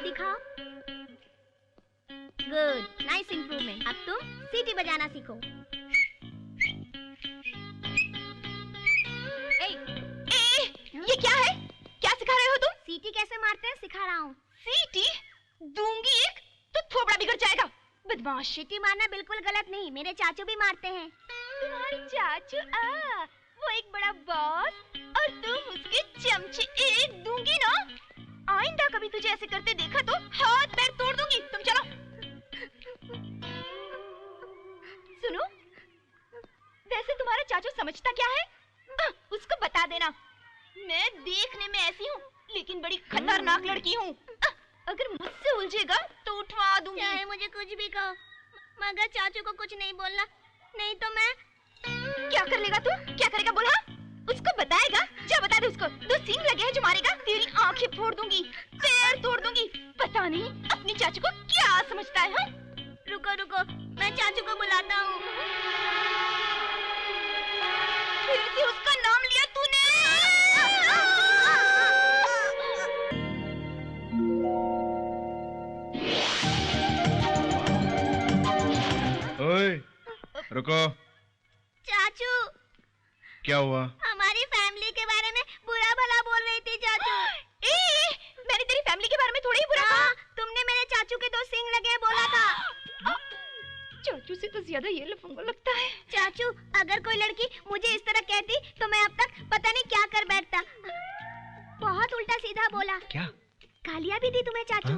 दिखाओ। Good, nice improvement. अब तुम सीटी बजाना सीखो। ये क्या है? क्या सिखा रहे हो तुम? सीटी कैसे मारते हैं सिखा रहा हूँ। सीटी दूंगी एक तो थोबड़ा बिगड़ जाएगा। बदमाश। सीटी मारना बिल्कुल गलत नहीं, मेरे चाचू भी मारते हैं। तुम्हारे चाचू? वो एक बड़ा बॉस और तुम उसके चमचे। एक दूंगी ना, आइंदा कभी तुझे ऐसे करते देखा तो हाथ पैर तोड़ दूंगी। तुम चलो। सुनो, वैसे तुम्हारा चाचू समझता क्या है? उसको बता देना। मैं देखने में ऐसी हूँ लेकिन बड़ी खतरनाक लड़की हूँ। अगर मुझसे उलझेगा तो उठवा दूंगी। चाहे मुझे कुछ भी कहो, मगर चाचू को कुछ नहीं बोलना, नहीं तो मैं। क्या कर लेगा तू? क्या करेगा बोला? उसको बताएगा? जा बता दे उसको। 2 सींग लगे हैं जो मारेगा, तेरी आंखें फोड़ दूंगी, पैर तोड़ दूंगी। पता नहीं अपने चाचू को क्या समझता है। रुको रुको, मैं चाचू को बुलाता हूँ। फिर से उसका नाम लिया तूने। ओए, रुको। चाचू, क्या हुआ? हमारी फैमिली के बारे में बुरा भला बोल रही थी चाचू। मैंने तेरी फैमिली के बारे में थोड़ी ही बुरा कहा। तुमने मेरे चाचू के 2 सींग लगे हैं बोला था। चाचू से तो ज्यादा ये लफंगा लगता है। चाचू, अगर कोई लड़की मुझे इस तरह कहती तो मैं अब तक पता नहीं क्या कर बैठता। बहुत उल्टा सीधा बोला। क्या? गालियाँ भी दी तुम्हें चाचू।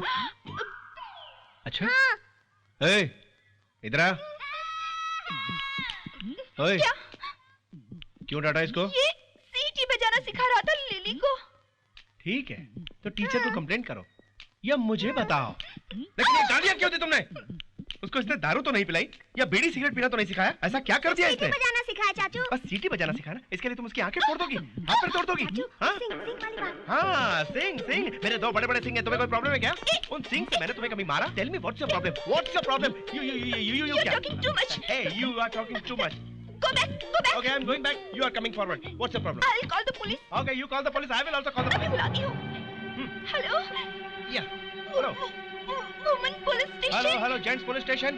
अच्छा? हाँ। इधर आ। ओए, क्या? क्यों डांटा इसको? ये सीटी बजाना सिखा रहा था लिली को। ठीक है, तो टीचर को कंप्लेंट करो या मुझे बताओ। लेकिन ये गालियाँ क्यों दी तुमने? उसको इसने दारू तो नहीं पिलाई या बीड़ी सिगरेट पीना तो नहीं सिखाया? ऐसा क्या कर दिया इसने? सीटी बजाना सिखाया चाचू। बस सीटी बजाना सिखाना, इसके लिए तुम उसकी आंखें फोड़ दोगी, हाथ पैर तोड़ दोगी? हाँ? सिंग वाली बात। हाँ, सिंग। मेरे 2 बड़े-बड़े सिंग हैं, तुम्हें कोई प्रॉब्लम है क्या? उन सिंग से मैंने तुम्हें कभी मारा? Tell me what's your problem? What's your problem? You You're क्या? talking too much. Hey, you are talking too much. Go back. Okay, I'm going back. You are coming forward. What's your problem? I'll call the police. Okay, you call the police. I will also call the अभी police. बुलाती हूँ। Hello. Yeah. Hello. Woman police station. Hello, gents police station.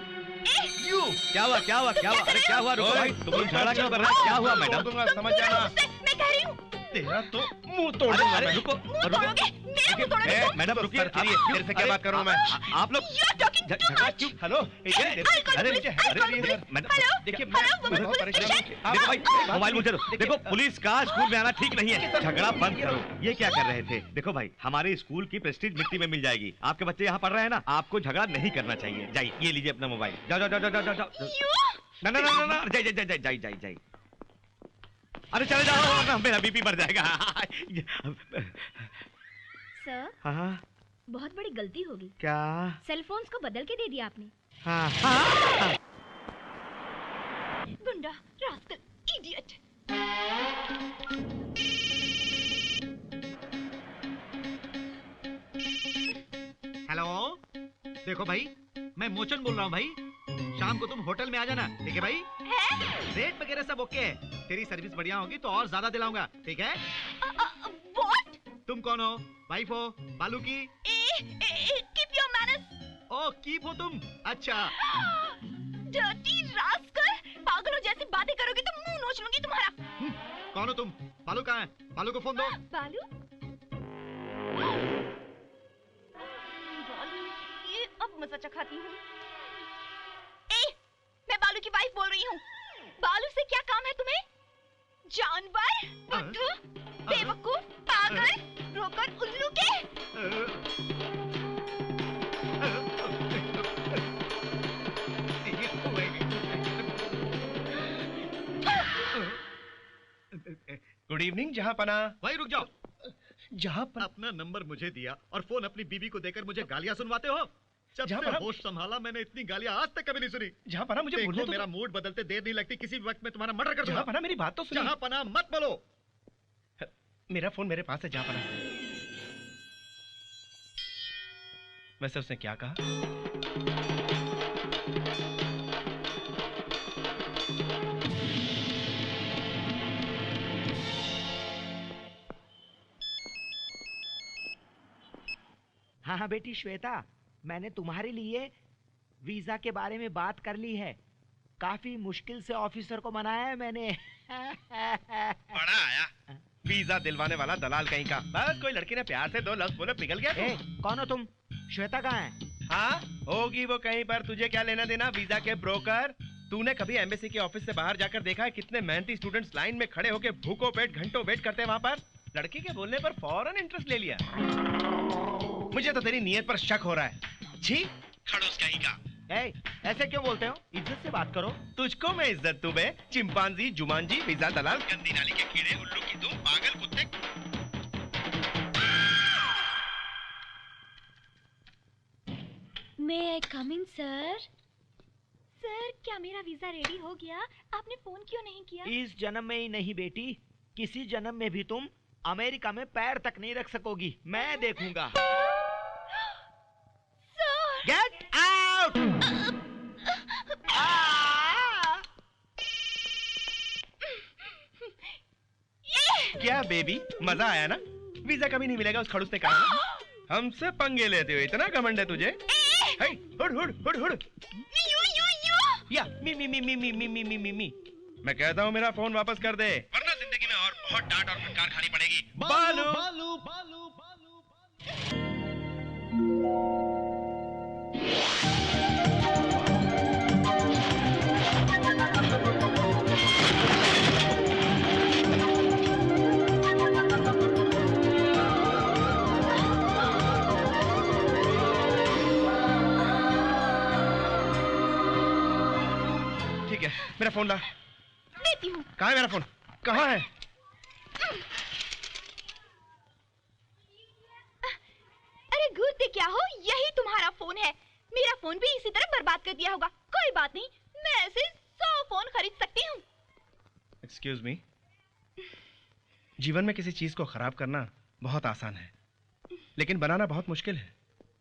You. क्या हुआ? अरे क्या हुआ? रुको भाई, तुम लोग झगड़ा क्यों कर रहे हो? क्या हुआ मैडम? दूंगा, समझ जाना। मैं कह रही हूँ। तेरा तो मुंह तोड़ दूंगा मैं। रुको। मुंह तोड़ोगे? मेरा मुंह तोड़ोगे तुम? मैडम रुकिए। तेरे से क्या बात करूँ मैं? आप लोग You're talking too झगड़ा much. क्यों? हेलो, देखिए मैं बहुत परेशान हूँ। देखो भाई, मोबाइल मुझे दो। देखो, पुलिस का स्कूल में आना ठीक नहीं है। झगड़ा बंद करो। ये क्या कर रहे थे? देखो भाई, हमारे स्कूल की प्रेस्टीज मिट्टी में मिल जाएगी। आपके बच्चे यहाँ पढ़ रहे हैं ना, आपको झगड़ा नहीं करना चाहिए। जाइए, ये लीजिए अपना मोबाइल। जाओ। ना, जाइए। अरे चले जाओ, वरना मेरा बीपी बढ़ जाएगा। सर, हाँ, बहुत बड़ी गलती होगी। क्या? सेल फोन्स को बदल के दे दिया आपने। हाँ। गुंडा, रास्कल, इडियट। हेलो, देखो भाई, मैं मोचन बोल रहा हूँ भाई। शाम को तुम होटल में आ जाना, ठीक है भाई? रेट वगैरह सब ओके है। तेरी सर्विस बढ़िया होगी तो और ज्यादा दिलाऊंगा, ठीक है? What? तुम कौन हो? वाइफ हो? बालू की? Keep your manners. ओ, कीप हो तुम? अच्छा। Dirty rascal. पागलों जैसी बातें करोगे तो मुंह नोच लूंगी तुम्हारा। कौन हो तुम? बालू कहाँ है? बालू को फोन दो। बालू? ये अब मजा चखाती हूँ। मैं बालू की वाइफ बोल रही हूँ। बालू से क्या काम है तुम्हें? जानवर, बुद्धू, बेवकूफ, पागल, रोकड़, उल्लू के। गुड इवनिंग जहांपना। भाई रुक जाओ। जहांपना अपना नंबर मुझे दिया और फोन अपनी बीबी को देकर मुझे गालियां सुनवाते हो? जब से होश संभाला मैंने इतनी गालियां आज तक कभी नहीं सुनी। जहांपना मुझे बोलने तो मेरा मूड बदलते देर नहीं लगती, किसी भी वक्त में तुम्हारा मर्डर कर दूंगा। जहांपना मेरी बात तो सुनो। जहांपना मत बोलो। मेरा फोन मेरे पास है जहांपना। वैसे उसने क्या कहा? हाँ हाँ बेटी श्वेता, मैंने तुम्हारे लिए वीजा के बारे में बात कर ली है। काफी मुश्किल से ऑफिसर को मनाया है मैंने। बड़ा आया वीजा दिलवाने वाला दलाल कहीं का। बस कोई लड़की ने प्यार से 2 लफ्ज बोले, पिघल गया तू। कौन हो तुम? श्वेता कहाँ है? हाँ होगी वो कहीं पर, तुझे क्या लेना देना वीजा के ब्रोकर। तूने कभी एम्बेसी के ऑफिस से बाहर जाकर देखा है कितने मेहनती स्टूडेंट्स लाइन में खड़े होकर भूखों पेट घंटों वेट करते हैं वहां पर? लड़की के बोलने पर फौरन इंटरेस्ट ले लिया। मुझे तो तेरी नीयत पर शक हो रहा है। छी खड़ूस कहीं का। ऐसे क्यों बोलते हो? इज्जत से बात करो। तुझको मैं इज्जत दूं बे? चिंपांजी, जुमांजी, वीजा दलाल, गंदी नाली के कीड़े, उल्लू की तुम, पागल कुत्ते। May I come in, sir? Sir, क्या मेरा वीजा रेडी हो गया? आपने फोन क्यों नहीं किया? इस जन्म में ही नहीं बेटी, किसी जन्म में भी तुम अमेरिका में पैर तक नहीं रख सकोगी। मैं देखूंगा। Get out! क्या बेबी, मजा आया ना? वीजा कभी नहीं मिलेगा उस खड़ूस ने कहा ना? हमसे पंगे लेते हुए इतना घमंड है तुझे? Hood hood hood hood. या मी मी मी मी मी मी मी मी मी मी। मैं कहता हूँ मेरा फोन वापस कर दे, वरना जिंदगी में और बहुत डांट और फटकार खानी पड़ेगी। बालू बालू बालू बालू। ठीक है, मेरा फोन ला। देती हूँ। कहाँ है मेरा फोन? कहाँ है? अरे घूरते क्या हो, यही तुम्हारा फोन है। मेरा फोन भी इसी तरह बर्बाद कर दिया होगा। कोई बात नहीं, मैं ऐसे 100 फोन खरीद सकती हूँ। एक्सक्यूज मी, जीवन में किसी चीज को खराब करना बहुत आसान है, लेकिन बनाना बहुत मुश्किल है।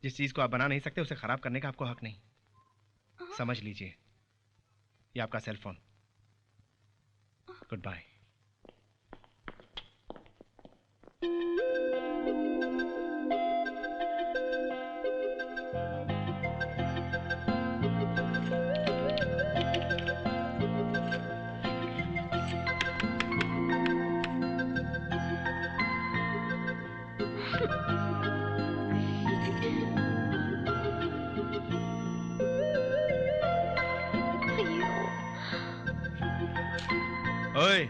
जिस चीज को आप बना नहीं सकते उसे खराब करने का आपको हक नहीं। समझ लीजिए, ये आपका सेल फोन। Good bye. ओए,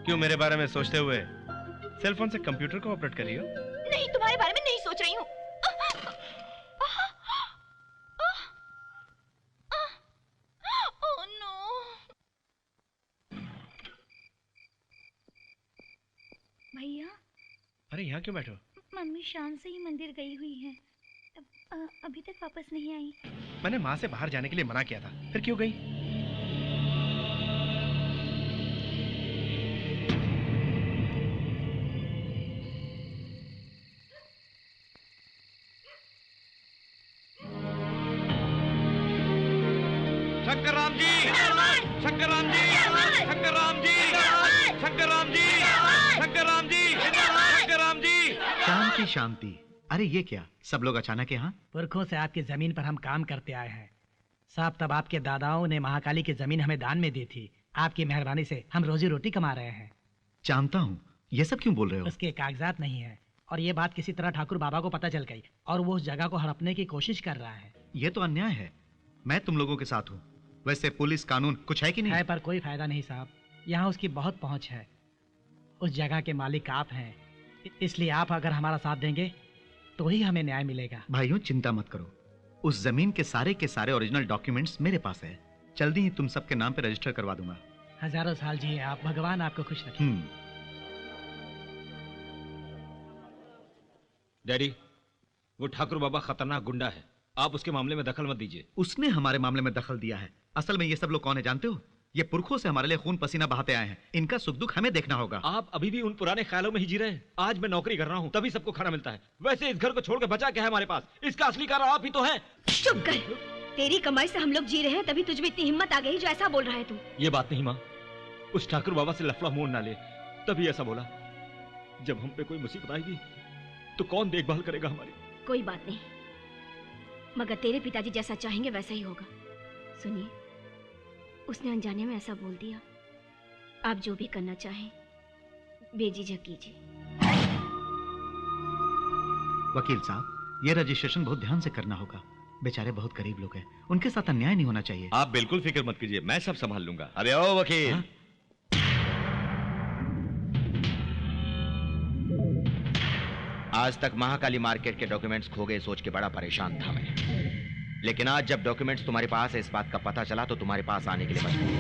क्यों मेरे बारे में सोचते हुए सेल फोन से कंप्यूटर को ऑपरेट कर रही हो? नहीं, तुम्हारे बारे में नहीं सोच रही हूँ। Oh no. भैया, अरे यहाँ क्यों बैठो? मम्मी शाम से ही मंदिर गई हुई है, अभी तक वापस नहीं आई। मैंने माँ से बाहर जाने के लिए मना किया था, फिर क्यों गई? शंकर राम जी, शंकर राम जी, शंकर राम जी, शंकर राम जी, शंकर राम जी, शंकर राम जी। शांति शांति। अरे ये क्या, सब लोग अचानक यहाँ? पुरखों से आपकी जमीन पर हम काम करते आए हैं साहब। तब आपके दादाओं ने महाकाली की जमीन हमें दान में दी थी। आपकी मेहरबानी से हम रोजी रोटी कमा रहे हैं। जानता हूँ, ये सब क्यों बोल रहे हो? उसके कागजात नहीं है और ये बात किसी तरह ठाकुर बाबा को पता चल गई और वो उस जगह को हड़पने की कोशिश कर रहा है। ये तो अन्याय है। मैं तुम लोगों के साथ हूँ। वैसे पुलिस कानून कुछ है कि नहीं? है, पर कोई फायदा नहीं साहब। यहाँ उसकी बहुत पहुँच है। उस जगह के मालिक आप हैं, इसलिए आप अगर हमारा साथ देंगे तो ही हमें न्याय मिलेगा। भाइयों चिंता मत करो, उस जमीन के सारे ओरिजिनल डॉक्यूमेंट्स मेरे पास है। जल्दी ही तुम सबके नाम पे रजिस्टर करवा दूंगा। हजारों साल जिए आप, भगवान आपको खुश रखे। डैडी, वो ठाकुर बाबा खतरनाक गुंडा है, आप उसके मामले में दखल मत दीजिए। उसने हमारे मामले में दखल दिया है। असल में ये सब लोग कौन है जानते हो? ये पुरखों से हमारे लिए खून पसीना बहाते आए हैं। इनका सुख दुख हमें देखना होगा। आप अभी भी उन पुराने ख्यालों में ही जी रहे हैं। आज मैं नौकरी कर रहा हूँ तभी सबको खाना मिलता है। वैसे इस घर को छोड़ के बचा क्या है हमारे पास? इसका असली कारण आप ही तो हैं। चुप कर। तेरी कमाई से हम लोग जी रहे हैं, तभी तुझ में इतनी हिम्मत आ गई जो ऐसा बोल रहा है तू। ये बात नहीं माँ, उस ठाकुर बाबा से लफड़ा मोड़ ना ले, तभी ऐसा बोला। जब हम पे कोई मुसीबत आएगी तो कौन देखभाल करेगा हमारी? कोई बात नहीं, मगर तेरे पिताजी जैसा चाहेंगे वैसा ही होगा। सुनिए, उसने अनजाने में ऐसा बोल दिया। आप जो भी करना चाहें बेझिझक कीजिए। वकील साहब, ये रजिस्ट्रेशन बहुत ध्यान से करना होगा। बेचारे बहुत गरीब लोग हैं, उनके साथ अन्याय नहीं होना चाहिए। आप बिल्कुल फिक्र मत कीजिए, मैं सब संभाल लूंगा। अरे ओ वकील। हाँ? आज तक महाकाली मार्केट के डॉक्यूमेंट्स खो गए सोच के बड़ा परेशान था मैं, लेकिन आज जब डॉक्यूमेंट्स तुम्हारे पास है इस बात का पता चला तो तुम्हारे पास आने के लिए मजबूर।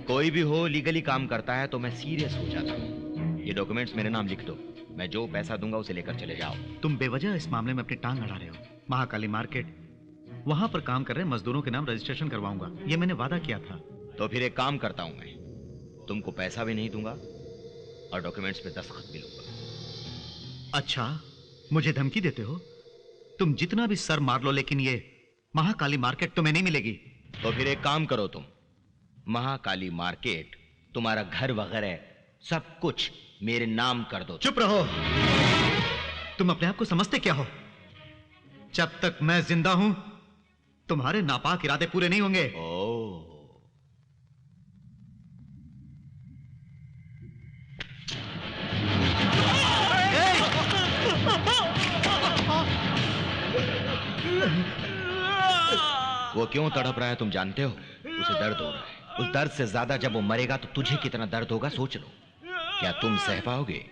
कोई भी हो लीगली काम करता है तो मैं सीरियस हो जाता हूँ। ये डॉक्यूमेंट्स मेरे नाम लिख दो, मैं जो पैसा दूंगा उसे लेकर चले जाओ। तुम बेवजह इस मामले में अपनी टांग अड़ा रहे हो। महाकाली मार्केट, वहां पर काम कर रहे मजदूरों के नाम रजिस्ट्रेशन करवाऊंगा, ये मैंने वादा किया था। तो फिर एक काम करता हूं, मैं तुमको पैसा भी नहीं दूंगा और डॉक्यूमेंट्स पे दस्तखत भी लूंगा। अच्छा, मुझे धमकी देते हो? तुम जितना भी सर मार लो, लेकिन ये महाकाली मार्केट तुम्हें नहीं मिलेगी। तो फिर एक काम करो, तुम महाकाली मार्केट, तुम्हारा घर वगैरह सब कुछ मेरे नाम कर दो। चुप रहो, तुम अपने आप को समझते क्या हो? जब तक मैं जिंदा हूं तुम्हारे नापाक इरादे पूरे नहीं होंगे। ओह, वो क्यों तड़प रहा है तुम जानते हो? उसे दर्द हो रहा है। उस दर्द से ज्यादा जब वो मरेगा तो तुझे कितना दर्द होगा सोच लो। क्या तुम सह पाओगे?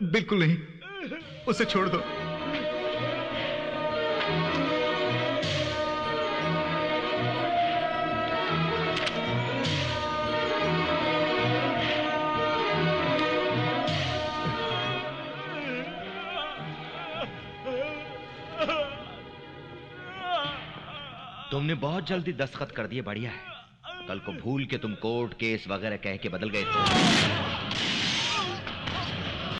बिल्कुल नहीं, उसे छोड़ दो। तुमने बहुत जल्दी दस्तखत कर दिए, बढ़िया है। कल को भूल के तुम कोर्ट केस वगैरह कह के बदल गए तो